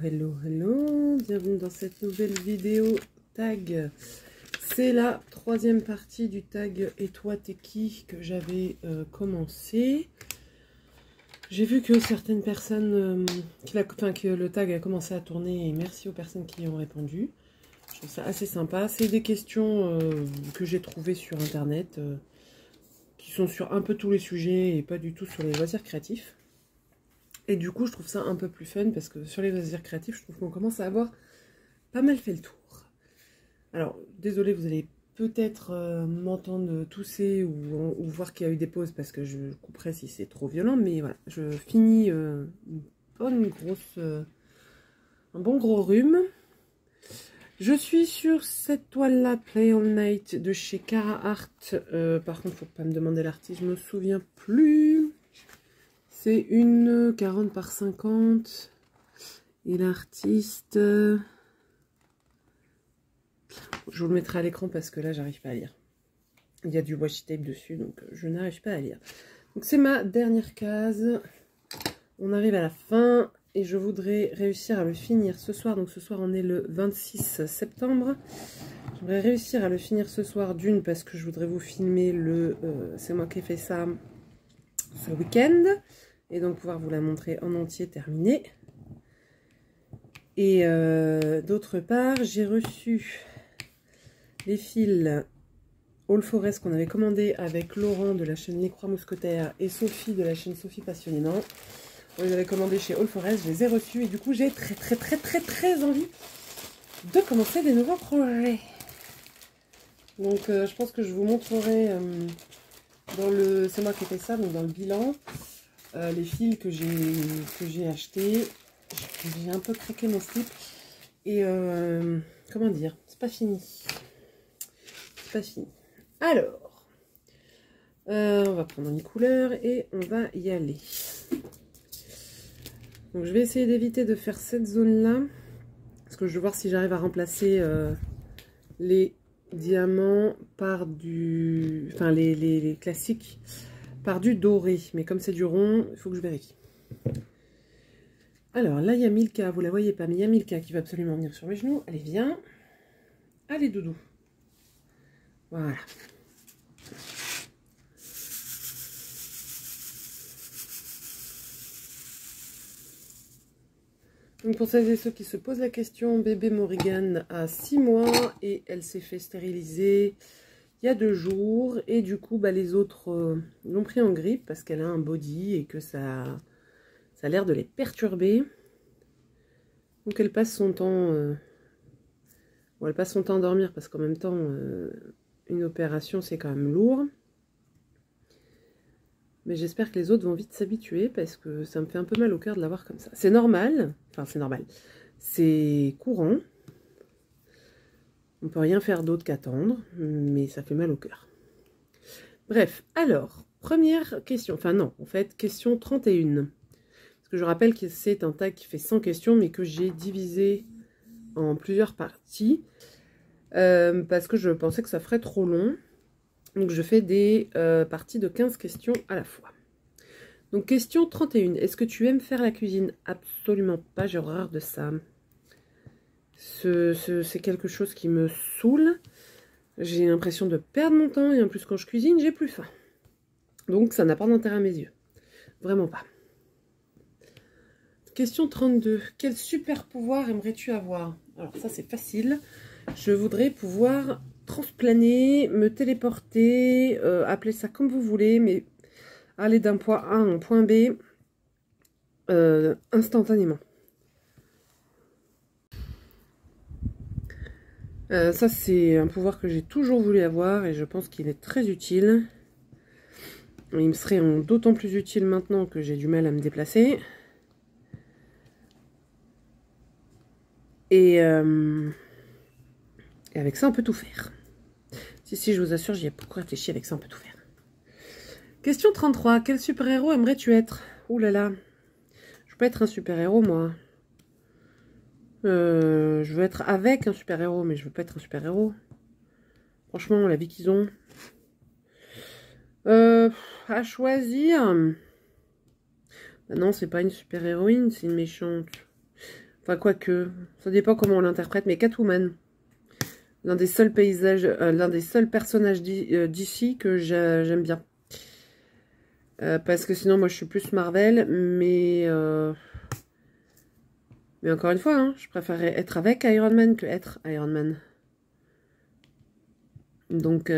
hello, bienvenue dans cette nouvelle vidéo tag. C'est la troisième partie du tag Et toi t'es qui que j'avais commencé. J'ai vu que certaines personnes, que le tag a commencé à tourner et merci aux personnes qui y ont répondu. Je trouve ça assez sympa. C'est des questions que j'ai trouvées sur internet qui sont sur un peu tous les sujets et pas du tout sur les loisirs créatifs. Et du coup, je trouve ça un peu plus fun parce que sur les loisirs créatifs, je trouve qu'on commence à avoir pas mal fait le tour. Alors, désolé, vous allez peut-être m'entendre tousser ou voir qu'il y a eu des pauses parce que je couperai si c'est trop violent. Mais voilà, je finis un bon gros rhume. Je suis sur cette toile-là, Play All Night de chez Cara Art. Par contre, faut pas me demander l'artiste, je me souviens plus. C'est une 40 par 50 et l'artiste, je vous le mettrai à l'écran parce que là j'arrive pas à lire. Il y a du washi tape dessus donc je n'arrive pas à lire. Donc c'est ma dernière case. On arrive à la fin et je voudrais réussir à le finir ce soir. Donc ce soir on est le 26 septembre. J'aimerais réussir à le finir ce soir d'une parce que je voudrais vous filmer le c'est moi qui ai fait ça ce week-end. Et donc pouvoir vous la montrer en entier terminée. Et d'autre part, j'ai reçu les fils All Forest qu'on avait commandé avec Laurent de la chaîne Les Croix Mousquetaires et Sophie de la chaîne Sophie Passionnément. On les avait commandés chez All Forest, je les ai reçus et du coup j'ai très envie de commencer des nouveaux projets. Donc je pense que je vous montrerai dans le... C'est moi qui ai fait ça, donc dans le bilan. Les fils que j'ai achetés, j'ai un peu craqué mon slip et comment dire, c'est pas fini, alors on va prendre une couleur et on va y aller. Donc je vais essayer d'éviter de faire cette zone là parce que je vais voir si j'arrive à remplacer les diamants par du, enfin les classiques par du doré, mais comme c'est du rond, il faut que je vérifie. Alors là, il y a Milka, vous la voyez pas, mais il y a Milka qui va absolument venir sur mes genoux. Allez, viens. Allez, doudou. Voilà. Donc pour celles et ceux qui se posent la question, bébé Morrigan a 6 mois et elle s'est fait stériliser il y a 2 jours. Et du coup, bah, les autres l'ont pris en grippe parce qu'elle a un body et que ça a l'air de les perturber. Donc elle passe son temps, elle passe son temps à dormir parce qu'en même temps, une opération c'est quand même lourd. Mais j'espère que les autres vont vite s'habituer parce que ça me fait un peu mal au cœur de l'avoir comme ça. C'est normal, enfin c'est normal, c'est courant. On peut rien faire d'autre qu'attendre, mais ça fait mal au cœur. Bref, alors, première question, enfin non, en fait, question 31. Parce que je rappelle que c'est un tag qui fait 100 questions, mais que j'ai divisé en plusieurs parties. Parce que je pensais que ça ferait trop long. Donc je fais des parties de 15 questions à la fois. Donc question 31. Est-ce que tu aimes faire la cuisine? Absolument pas, j'ai horreur de ça. C'est quelque chose qui me saoule. J'ai l'impression de perdre mon temps et en plus quand je cuisine, j'ai plus faim. Donc ça n'a pas d'intérêt à mes yeux. Vraiment pas. Question 32. Quel super pouvoir aimerais-tu avoir? Alors ça c'est facile. Je voudrais pouvoir transplaner, me téléporter, appelez ça comme vous voulez, mais aller d'un point A à un point B instantanément. Ça c'est un pouvoir que j'ai toujours voulu avoir et je pense qu'il est très utile. Il me serait d'autant plus utile maintenant que j'ai du mal à me déplacer. Et avec ça on peut tout faire. Si, je vous assure, j'y ai beaucoup réfléchi, avec ça on peut tout faire. Question 33. Quel super-héros aimerais-tu être? Ouh là là. Je veux pas être un super-héros, moi. Je veux être avec un super-héros, mais je veux pas être un super-héros. Franchement, la vie qu'ils ont. À choisir. Bah non, c'est pas une super-héroïne, c'est une méchante. Enfin, quoique, ça dépend comment on l'interprète, mais Catwoman. L'un des seuls paysages, l'un des seuls personnages d'ici que j'aime bien. Parce que sinon, moi, je suis plus Marvel, mais encore une fois, hein, je préférerais être avec Iron Man que être Iron Man. Donc,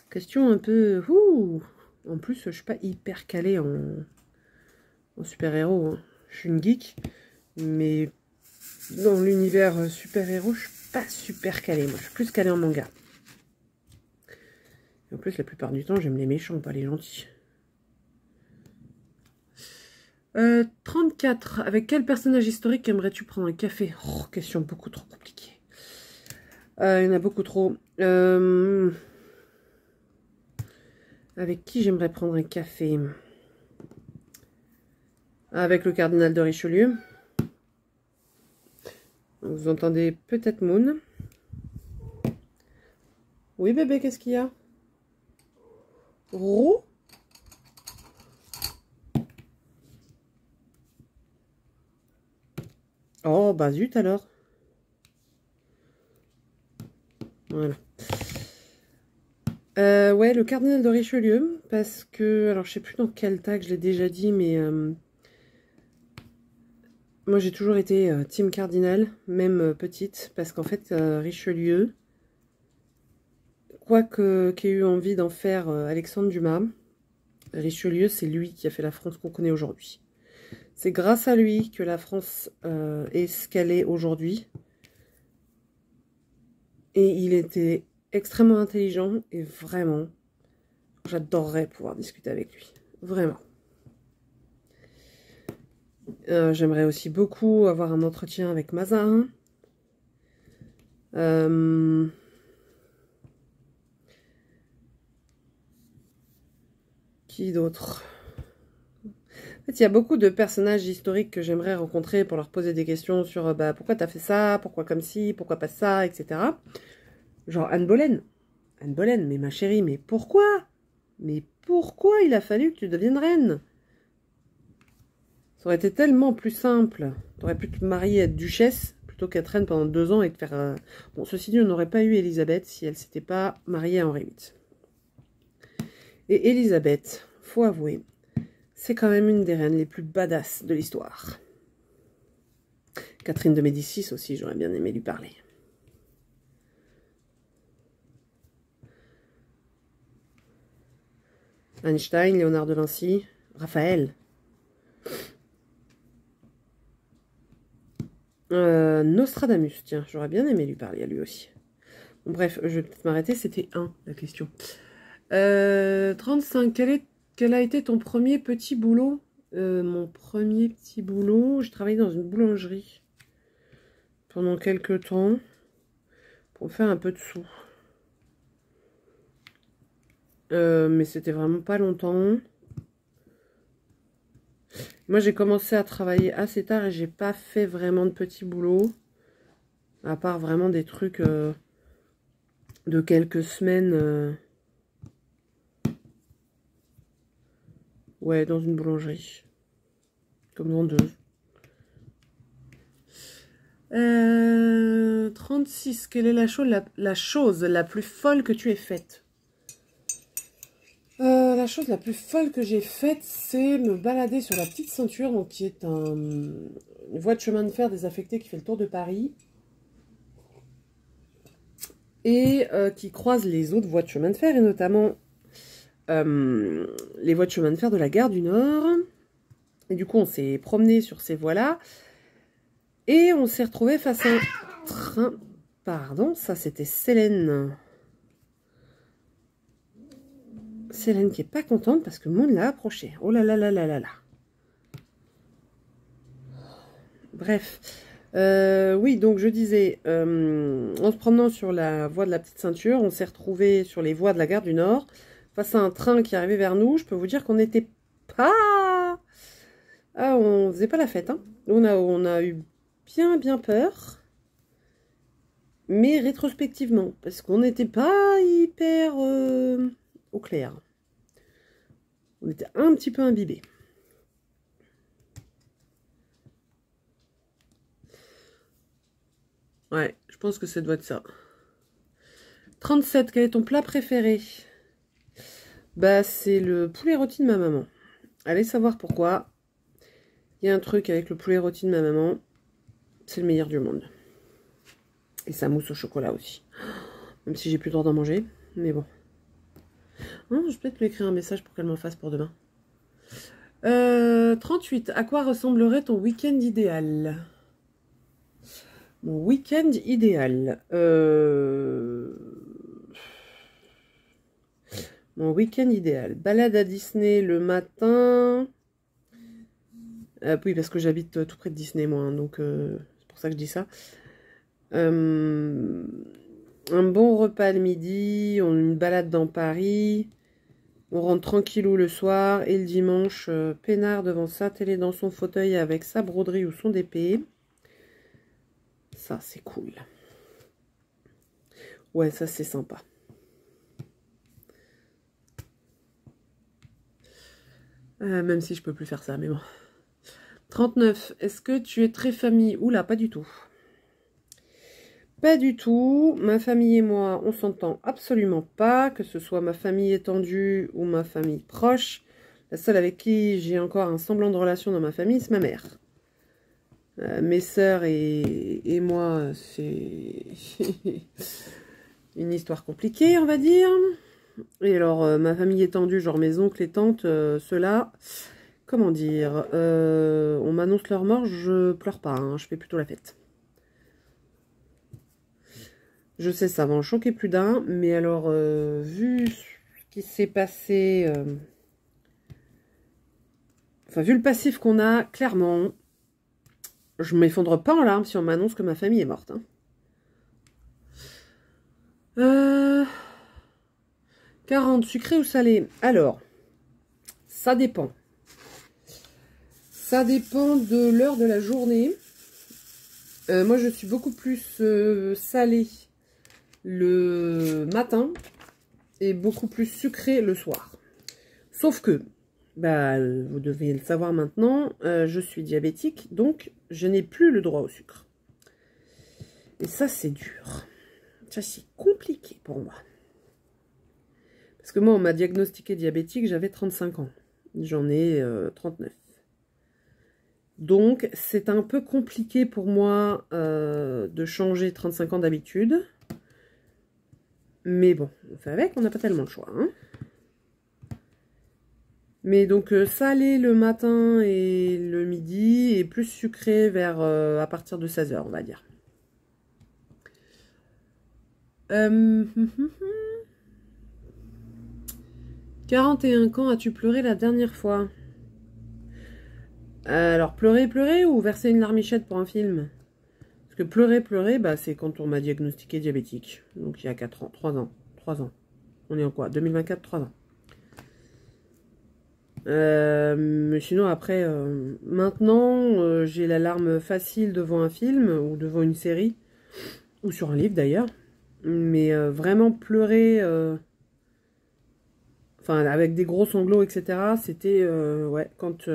question un peu... Ouh, en plus, je suis pas hyper calée en super-héros. Hein. Je suis une geek, mais dans l'univers super-héros, je suis pas super calée. Moi, je suis plus calée en manga. Et en plus, la plupart du temps, j'aime les méchants, pas les gentils. 34. Avec quel personnage historique aimerais-tu prendre un café? Oh, question beaucoup trop compliquée. Il y en a beaucoup trop. Avec qui j'aimerais prendre un café? Avec le cardinal de Richelieu. Vous entendez peut-être Moon. Oui, bébé, qu'est-ce qu'il y a? Roux? Oh, bah zut alors. Voilà. Ouais, le cardinal de Richelieu, parce que... Alors, je sais plus dans quel tag je l'ai déjà dit, mais... moi, j'ai toujours été team cardinal, même petite, parce qu'en fait, Richelieu, quoi qu'ait eu envie d'en faire Alexandre Dumas, Richelieu, c'est lui qui a fait la France qu'on connaît aujourd'hui. C'est grâce à lui que la France est ce qu'elle est aujourd'hui. Et il était extrêmement intelligent et vraiment, j'adorerais pouvoir discuter avec lui. Vraiment. J'aimerais aussi beaucoup avoir un entretien avec Mazarin. Qui d'autre? En fait, il y a beaucoup de personnages historiques que j'aimerais rencontrer pour leur poser des questions sur bah, pourquoi t'as fait ça, pourquoi comme ci, pourquoi pas ça, etc. Genre Anne Boleyn. Anne Boleyn, mais ma chérie, mais pourquoi? Mais pourquoi il a fallu que tu deviennes reine? Ça aurait été tellement plus simple. T'aurais pu te marier et être duchesse plutôt qu'être reine pendant 2 ans et te faire... Bon, ceci dit, on n'aurait pas eu Elisabeth si elle s'était pas mariée à Henri VIII. Et Elisabeth, faut avouer, c'est quand même une des reines les plus badass de l'histoire. Catherine de Médicis aussi, j'aurais bien aimé lui parler. Einstein, Léonard de Vinci, Raphaël. Nostradamus, tiens, j'aurais bien aimé lui parler à lui aussi. Bon, bref, je vais peut-être m'arrêter, c'était 1, la question. 35, quel a été ton premier petit boulot? Mon premier petit boulot, je travaillais dans une boulangerie pendant quelques temps pour faire un peu de sous. Mais c'était vraiment pas longtemps. Moi, j'ai commencé à travailler assez tard et j'ai pas fait vraiment de petits boulots. À part vraiment des trucs de quelques semaines. Ouais, dans une boulangerie. Comme vendeuse. 36. Quelle est la chose la plus folle que tu aies faite? La chose la plus folle que j'ai faite, c'est me balader sur la petite ceinture, donc qui est une voie de chemin de fer désaffectée qui fait le tour de Paris et qui croise les autres voies de chemin de fer, et notamment les voies de chemin de fer de la gare du Nord. Et du coup, on s'est promené sur ces voies-là et on s'est retrouvé face à un train. Pardon, ça c'était Célène. Célène qui est pas contente parce que Moon l'a approché. Oh là là là là là là. Bref. Oui, donc je disais, en se promenant sur la voie de la petite ceinture, on s'est retrouvé sur les voies de la gare du Nord, face à un train qui arrivait vers nous. Je peux vous dire qu'on n'était pas... Ah, on faisait pas la fête, hein. On a eu bien peur. Mais rétrospectivement, parce qu'on n'était pas hyper au clair. On était un petit peu imbibés. Ouais, je pense que ça doit être ça. 37, quel est ton plat préféré? Bah, c'est le poulet rôti de ma maman. Allez savoir pourquoi. Il y a un truc avec le poulet rôti de ma maman. C'est le meilleur du monde. Et sa mousse au chocolat aussi. Même si j'ai plus le droit d'en manger. Mais bon. Non, je vais peut-être lui écrire un message pour qu'elle m'en fasse pour demain. 38. À quoi ressemblerait ton week-end idéal? Mon week-end idéal. Mon week-end idéal. Balade à Disney le matin. Oui, parce que j'habite tout près de Disney, moi. Hein, donc, c'est pour ça que je dis ça. Un bon repas le midi. Une balade dans Paris. On rentre tranquillou le soir. Et le dimanche, peinard devant sa télé dans son fauteuil avec sa broderie ou son épée. Ça, c'est cool. Ouais, ça, c'est sympa. Même si je peux plus faire ça, mais bon. 39. Est-ce que tu es très famille? Oula, pas du tout. Pas du tout. Ma famille et moi, on s'entend absolument pas. Que ce soit ma famille étendue ou ma famille proche. La seule avec qui j'ai encore un semblant de relation dans ma famille, c'est ma mère. Mes sœurs et moi, c'est une histoire compliquée, on va dire. Et alors, ma famille étendue, genre mes oncles et tantes, ceux-là, comment dire, on m'annonce leur mort, je pleure pas, hein, je fais plutôt la fête. Je sais, ça va en choquer plus d'un, mais alors, vu ce qui s'est passé, enfin, vu le passif qu'on a, clairement, je m'effondre pas en larmes si on m'annonce que ma famille est morte. Hein. 40, sucré ou salé? Alors, ça dépend. Ça dépend de l'heure de la journée. Moi, je suis beaucoup plus salée le matin et beaucoup plus sucrée le soir. Sauf que, bah, vous devez le savoir maintenant, je suis diabétique, donc je n'ai plus le droit au sucre. Et ça, c'est dur. Ça, c'est compliqué pour moi. Parce que moi, on m'a diagnostiqué diabétique, j'avais 35 ans. J'en ai 39. Donc, c'est un peu compliqué pour moi de changer 35 ans d'habitude. Mais bon, on fait avec, on n'a pas tellement le choix. Hein. Mais donc, salé le matin et le midi, et plus sucré vers à partir de 16 h, on va dire. 41, quand as-tu pleuré la dernière fois? Alors, pleurer ou verser une larmichette pour un film? Parce que pleurer, bah, c'est quand on m'a diagnostiqué diabétique. Donc, il y a 4 ans, 3 ans. 3 ans. On est en quoi? 2024, 3 ans. Mais sinon, après, maintenant, j'ai la larme facile devant un film ou devant une série. Ou sur un livre, d'ailleurs. Mais vraiment pleurer... Enfin, avec des gros sanglots, etc. C'était, ouais, quand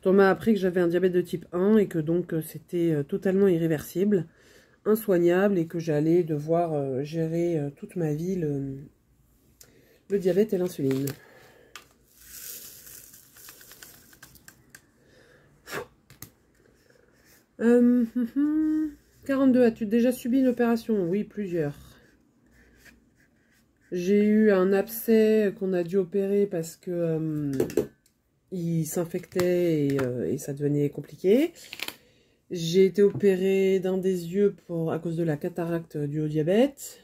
on m'a appris que j'avais un diabète de type 1 et que donc c'était totalement irréversible, insoignable et que j'allais devoir gérer toute ma vie le diabète et l'insuline. Euh, 42, as-tu déjà subi une opération? Oui, plusieurs. J'ai eu un abcès qu'on a dû opérer parce que il s'infectait et ça devenait compliqué. J'ai été opérée d'un des yeux à cause de la cataracte due au diabète.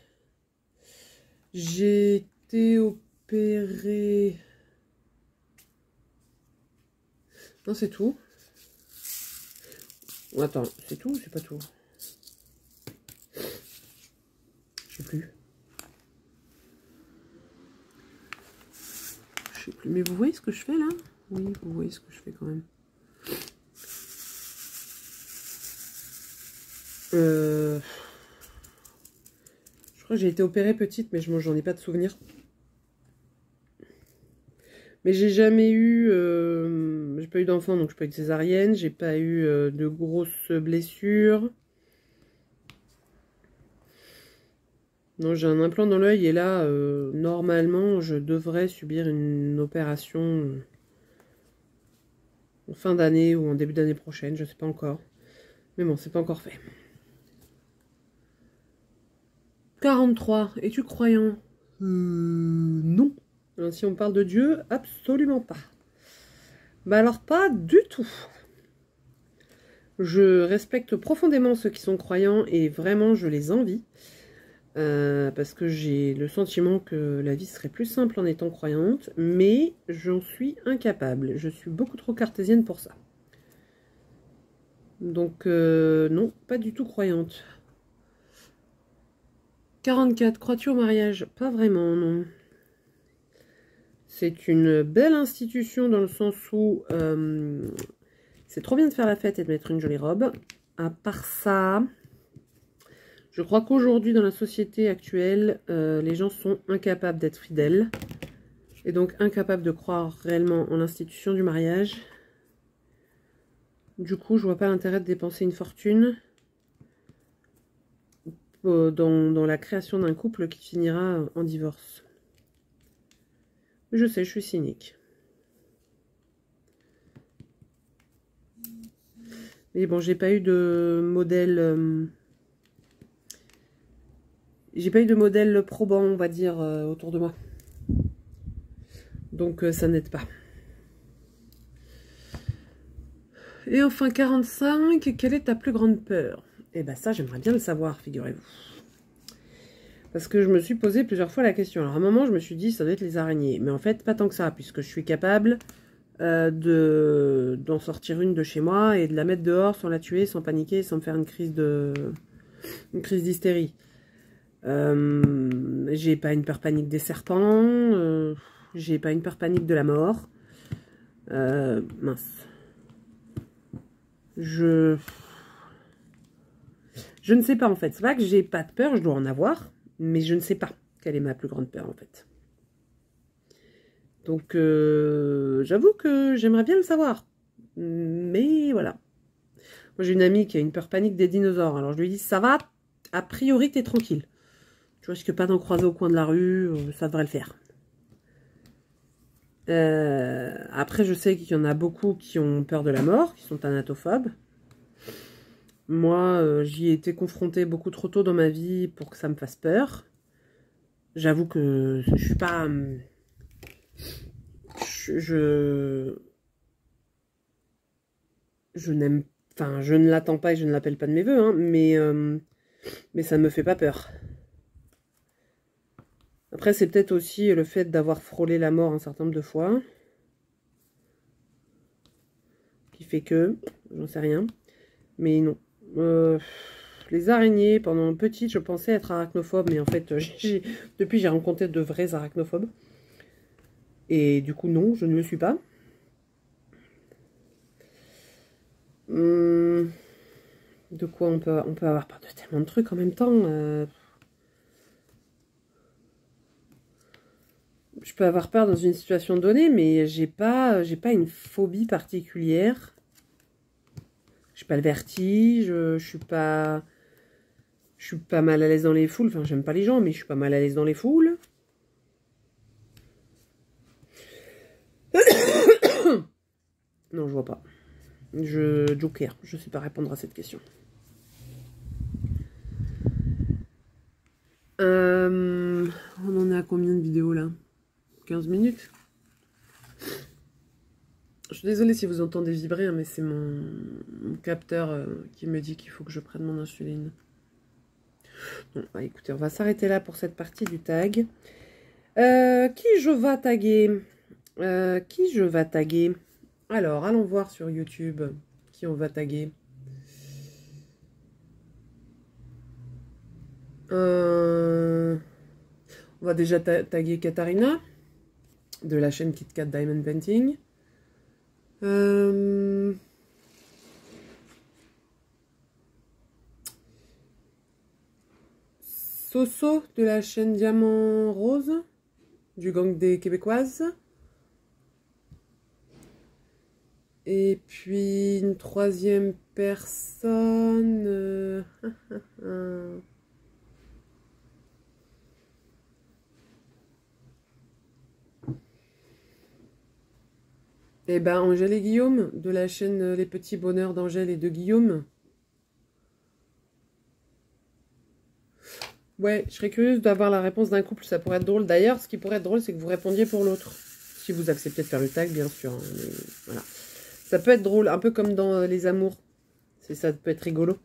J'ai été opérée... Non, c'est tout. Attends, c'est tout ou c'est pas tout? Je sais plus. Je sais plus. Mais vous voyez ce que je fais là? Oui, vous voyez ce que je fais quand même. Je crois que j'ai été opérée petite, mais j'en ai pas de souvenir. Mais j'ai jamais eu... j'ai pas eu d'enfant, donc j'ai pas eu de césarienne. J'ai pas eu de grosses blessures. Non, j'ai un implant dans l'œil et là, normalement, je devrais subir une opération en fin d'année ou en début d'année prochaine, je sais pas encore. Mais bon, c'est pas encore fait. 43. Es-tu croyant? Non. Alors, si on parle de Dieu, absolument pas. Bah alors pas du tout. Je respecte profondément ceux qui sont croyants et vraiment je les envie. Parce que j'ai le sentiment que la vie serait plus simple en étant croyante, mais j'en suis incapable. Je suis beaucoup trop cartésienne pour ça. Donc non, pas du tout croyante. 44. Crois-tu au mariage? Pas vraiment, non. C'est une belle institution dans le sens où c'est trop bien de faire la fête et de mettre une jolie robe. À part ça, je crois qu'aujourd'hui, dans la société actuelle, les gens sont incapables d'être fidèles. Et donc incapables de croire réellement en l'institution du mariage. Du coup, je vois pas l'intérêt de dépenser une fortune dans la création d'un couple qui finira en divorce. Je sais, je suis cynique. Mais bon, j'ai pas eu de modèle... j'ai pas eu de modèle probant, on va dire, autour de moi. Donc ça n'aide pas. Et enfin 45, quelle est ta plus grande peur? Eh ben ça, j'aimerais bien le savoir, figurez-vous. Parce que je me suis posé plusieurs fois la question. Alors à un moment, je me suis dit, ça doit être les araignées. Mais en fait, pas tant que ça, puisque je suis capable d'en sortir une de chez moi et de la mettre dehors sans la tuer, sans paniquer, sans me faire une crise d'hystérie. J'ai pas une peur panique des serpents, j'ai pas une peur panique de la mort. Mince. Je ne sais pas en fait. C'est pas que j'ai pas de peur, je dois en avoir, mais je ne sais pas quelle est ma plus grande peur en fait. Donc j'avoue que j'aimerais bien le savoir. Mais voilà. Moi j'ai une amie qui a une peur panique des dinosaures. Alors je lui dis ça va, a priori t'es tranquille. Tu risques pas d'en croiser au coin de la rue, ça devrait le faire. Après je sais qu'il y en a beaucoup qui ont peur de la mort, qui sont thanatophobes. Moi, j'y ai été confrontée beaucoup trop tôt dans ma vie pour que ça me fasse peur. J'avoue que je suis pas... Je n'aime... Enfin, je ne l'attends pas et je ne l'appelle pas de mes voeux, hein, mais ça ne me fait pas peur. Après, c'est peut-être aussi le fait d'avoir frôlé la mort un certain nombre de fois. Qui fait que... J'en sais rien. Mais non. Les araignées, pendant petite, je pensais être arachnophobe, mais en fait, depuis, j'ai rencontré de vrais arachnophobes. Et du coup, non, je ne le suis pas. De quoi on peut avoir peur de tellement de trucs en même temps. Je peux avoir peur dans une situation donnée, mais j'ai pas une phobie particulière. J'ai pas le vertige, je suis pas mal à l'aise dans les foules. Enfin, j'aime pas les gens, mais je suis pas mal à l'aise dans les foules. Non, je vois pas. Joker, je sais pas répondre à cette question. On en est à combien de vidéos là? 15 minutes? Je suis désolée si vous entendez vibrer, hein, mais c'est mon capteur qui me dit qu'il faut que je prenne mon insuline. Bon, bah, écoutez, on va s'arrêter là pour cette partie du tag. Qui je vais taguer? Qui je vais taguer? Alors, allons voir sur YouTube qui on va taguer. On va déjà taguer Katharina de la chaîne KitKat Diamond Painting. Soso de la chaîne Diamant Rose du gang des Québécoises. Et puis une troisième personne. Eh ben, Angèle et Guillaume, de la chaîne Les Petits Bonheurs d'Angèle et de Guillaume. Ouais, je serais curieuse d'avoir la réponse d'un couple, ça pourrait être drôle. D'ailleurs, ce qui pourrait être drôle, c'est que vous répondiez pour l'autre. Si vous acceptez de faire le tag, bien sûr. Hein, mais voilà. Ça peut être drôle, un peu comme dans Les Amours. Ça peut être rigolo.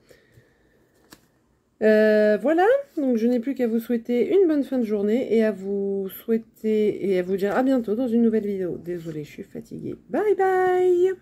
Voilà, donc je n'ai plus qu'à vous souhaiter une bonne fin de journée et à vous souhaiter et à vous dire à bientôt dans une nouvelle vidéo. Désolée, je suis fatiguée. Bye bye!